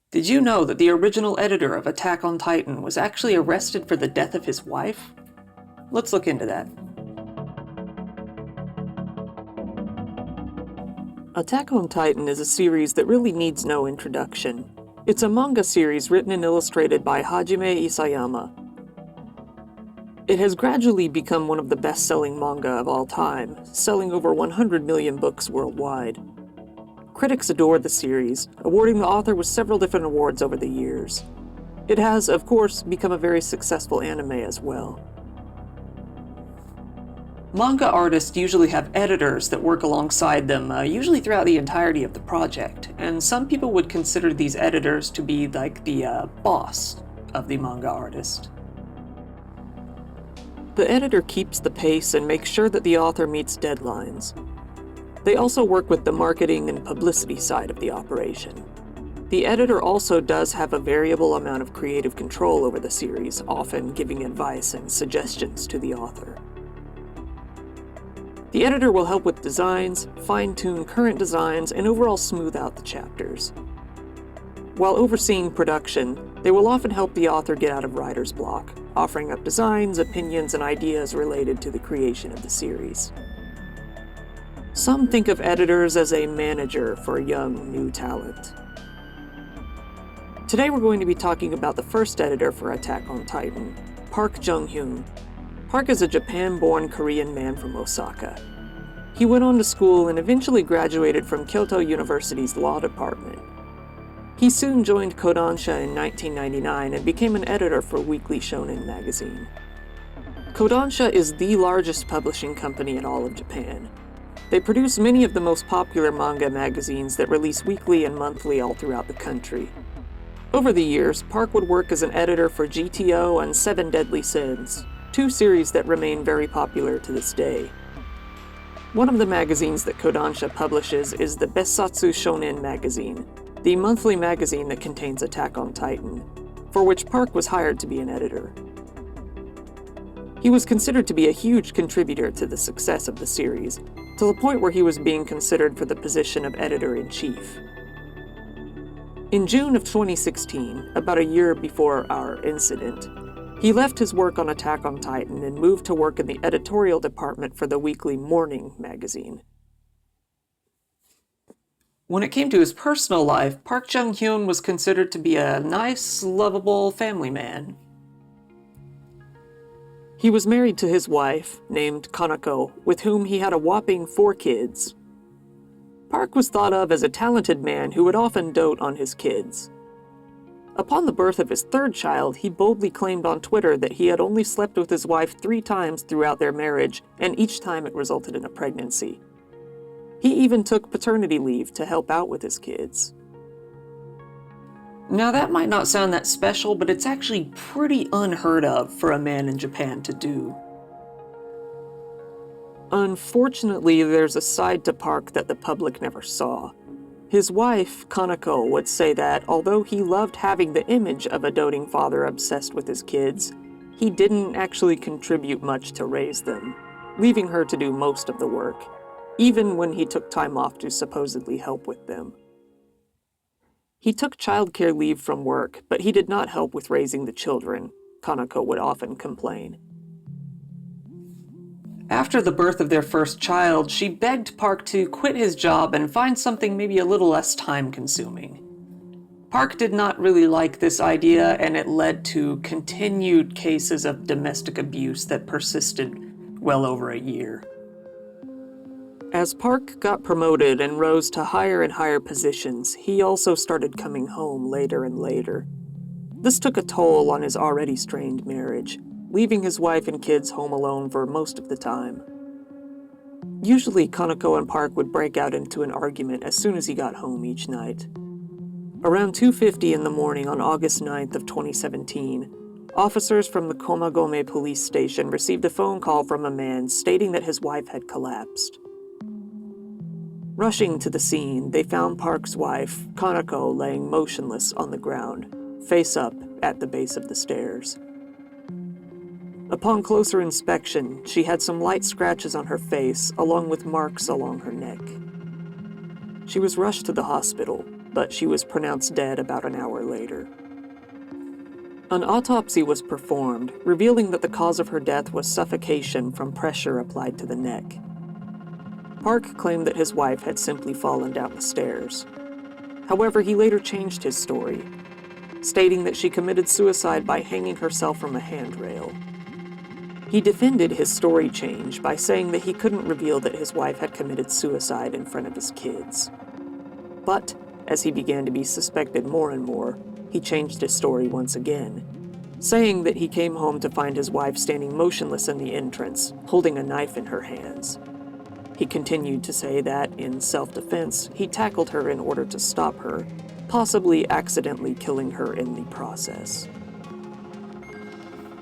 Did you know that the original editor of Attack on Titan was actually arrested for the death of his wife? Let's look into that. Attack on Titan is a series that really needs no introduction. It's a manga series written and illustrated by Hajime Isayama. It has gradually become one of the best-selling manga of all time, selling over 100 million books worldwide. Critics adore the series, awarding the author with several different awards over the years. It has, of course, become a very successful anime as well. Manga artists usually have editors that work alongside them, usually throughout the entirety of the project, and some people would consider these editors to be like the boss of the manga artist. The editor keeps the pace and makes sure that the author meets deadlines. They also work with the marketing and publicity side of the operation. The editor also does have a variable amount of creative control over the series, often giving advice and suggestions to the author. The editor will help with designs, fine-tune current designs, and overall smooth out the chapters. While overseeing production, they will often help the author get out of writer's block, offering up designs, opinions, and ideas related to the creation of the series. Some think of editors as a manager for young, new talent. Today we're going to be talking about the first editor for Attack on Titan, Park Jung-hyun. Park is a Japan-born Korean man from Osaka. He went on to school and eventually graduated from Kyoto University's law department. He soon joined Kodansha in 1999 and became an editor for Weekly Shonen magazine. Kodansha is the largest publishing company in all of Japan. They produce many of the most popular manga magazines that release weekly and monthly all throughout the country. Over the years, Park would work as an editor for GTO and Seven Deadly Sins, two series that remain very popular to this day. One of the magazines that Kodansha publishes is the Bessatsu Shonen magazine, the monthly magazine that contains Attack on Titan, for which Park was hired to be an editor. He was considered to be a huge contributor to the success of the series, to the point where he was being considered for the position of editor-in-chief. In June of 2016, about a year before our incident, he left his work on Attack on Titan and moved to work in the editorial department for the weekly Morning magazine. When it came to his personal life, Park Jung-hyun was considered to be a nice, lovable family man. He was married to his wife, named Kanako, with whom he had a whopping 4 kids. Park was thought of as a talented man who would often dote on his kids. Upon the birth of his 3rd child, he boldly claimed on Twitter that he had only slept with his wife 3 times throughout their marriage, and each time it resulted in a pregnancy. He even took paternity leave to help out with his kids. Now that might not sound that special, but it's actually pretty unheard of for a man in Japan to do. Unfortunately, there's a side to Park that the public never saw. His wife, Kanako, would say that although he loved having the image of a doting father obsessed with his kids, he didn't actually contribute much to raise them, leaving her to do most of the work, even when he took time off to supposedly help with them. He took childcare leave from work, but he did not help with raising the children, Kanako would often complain. After the birth of their first child, she begged Park to quit his job and find something maybe a little less time-consuming. Park did not really like this idea, and it led to continued cases of domestic abuse that persisted well over a year. As Park got promoted and rose to higher and higher positions, he also started coming home later and later. This took a toll on his already strained marriage, leaving his wife and kids home alone for most of the time. Usually, Kanako and Park would break out into an argument as soon as he got home each night. Around 2:50 in the morning on August 9th of 2017, officers from the Komagome police station received a phone call from a man stating that his wife had collapsed. Rushing to the scene, they found Park's wife, Kanako, laying motionless on the ground, face up at the base of the stairs. Upon closer inspection, she had some light scratches on her face, along with marks along her neck. She was rushed to the hospital, but she was pronounced dead about an hour later. An autopsy was performed, revealing that the cause of her death was suffocation from pressure applied to the neck. Park claimed that his wife had simply fallen down the stairs. However, he later changed his story, stating that she committed suicide by hanging herself from a handrail. He defended his story change by saying that he couldn't reveal that his wife had committed suicide in front of his kids. But, as he began to be suspected more and more, he changed his story once again, saying that he came home to find his wife standing motionless in the entrance, holding a knife in her hands. He continued to say that, in self-defense, he tackled her in order to stop her, possibly accidentally killing her in the process.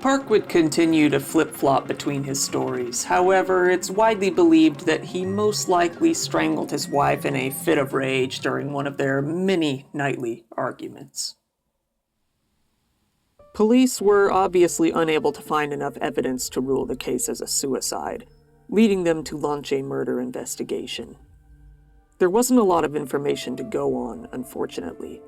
Park would continue to flip-flop between his stories. However, it's widely believed that he most likely strangled his wife in a fit of rage during one of their many nightly arguments. Police were obviously unable to find enough evidence to rule the case as a suicide, leading them to launch a murder investigation. There wasn't a lot of information to go on, unfortunately.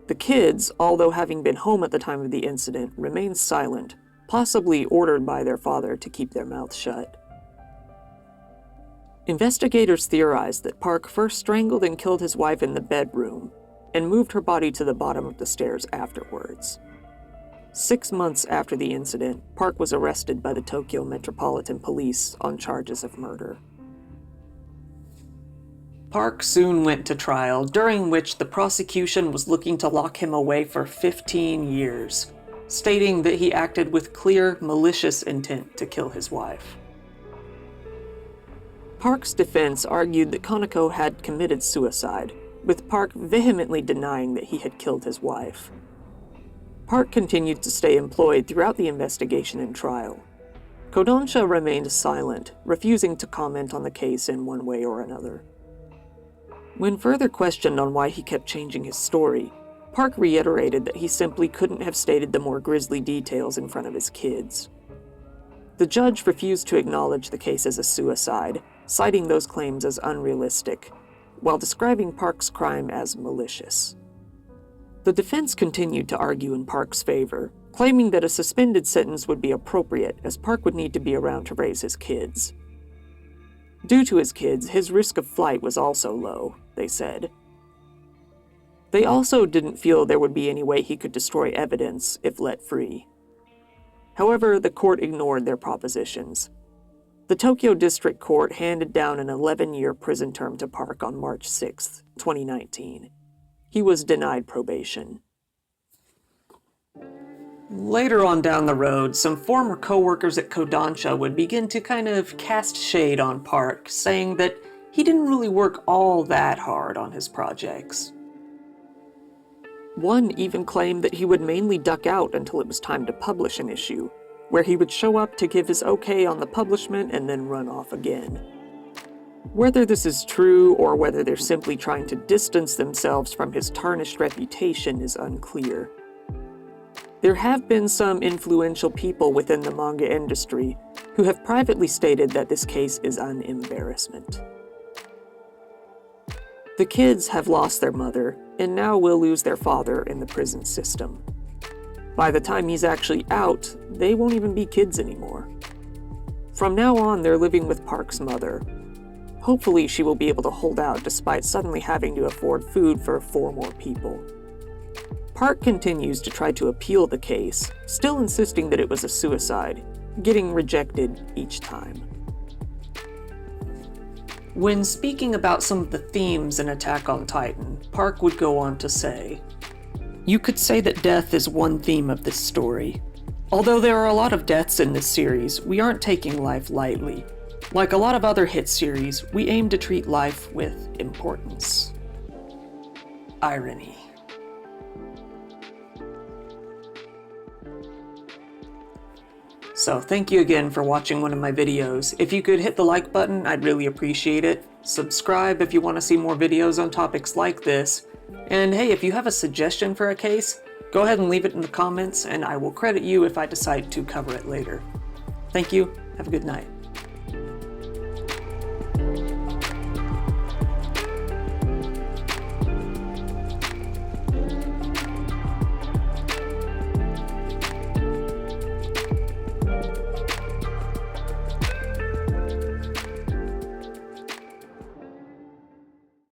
The kids, although having been home at the time of the incident, remained silent, possibly ordered by their father to keep their mouths shut. Investigators theorized that Park first strangled and killed his wife in the bedroom, and moved her body to the bottom of the stairs afterwards. 6 months after the incident, Park was arrested by the Tokyo Metropolitan Police on charges of murder. Park soon went to trial, during which the prosecution was looking to lock him away for 15 years, stating that he acted with clear, malicious intent to kill his wife. Park's defense argued that Kaneko had committed suicide, with Park vehemently denying that he had killed his wife. Park continued to stay employed throughout the investigation and trial. Kodansha remained silent, refusing to comment on the case in one way or another. When further questioned on why he kept changing his story, Park reiterated that he simply couldn't have stated the more grisly details in front of his kids. The judge refused to acknowledge the case as a suicide, citing those claims as unrealistic, while describing Park's crime as malicious. The defense continued to argue in Park's favor, claiming that a suspended sentence would be appropriate as Park would need to be around to raise his kids. Due to his kids, his risk of flight was also low, they said. They also didn't feel there would be any way he could destroy evidence if let free. However, the court ignored their propositions. The Tokyo District Court handed down an 11-year prison term to Park on March 6, 2019. He was denied probation. Later on down the road, some former co-workers at Kodansha would begin to kind of cast shade on Park, saying that he didn't really work all that hard on his projects. One even claimed that he would mainly duck out until it was time to publish an issue, where he would show up to give his okay on the publishment and then run off again. Whether this is true or whether they're simply trying to distance themselves from his tarnished reputation is unclear. There have been some influential people within the manga industry who have privately stated that this case is an embarrassment. The kids have lost their mother and now will lose their father in the prison system. By the time he's actually out, they won't even be kids anymore. From now on, they're living with Park's mother. Hopefully, she will be able to hold out despite suddenly having to afford food for 4 more people. Park continues to try to appeal the case, still insisting that it was a suicide, getting rejected each time. When speaking about some of the themes in Attack on Titan, Park would go on to say, "You could say that death is one theme of this story. Although there are a lot of deaths in this series, we aren't taking life lightly. Like a lot of other hit series, we aim to treat life with importance." Irony. So thank you again for watching one of my videos. If you could hit the like button, I'd really appreciate it. Subscribe if you want to see more videos on topics like this. And hey, if you have a suggestion for a case, go ahead and leave it in the comments and I will credit you if I decide to cover it later. Thank you, have a good night.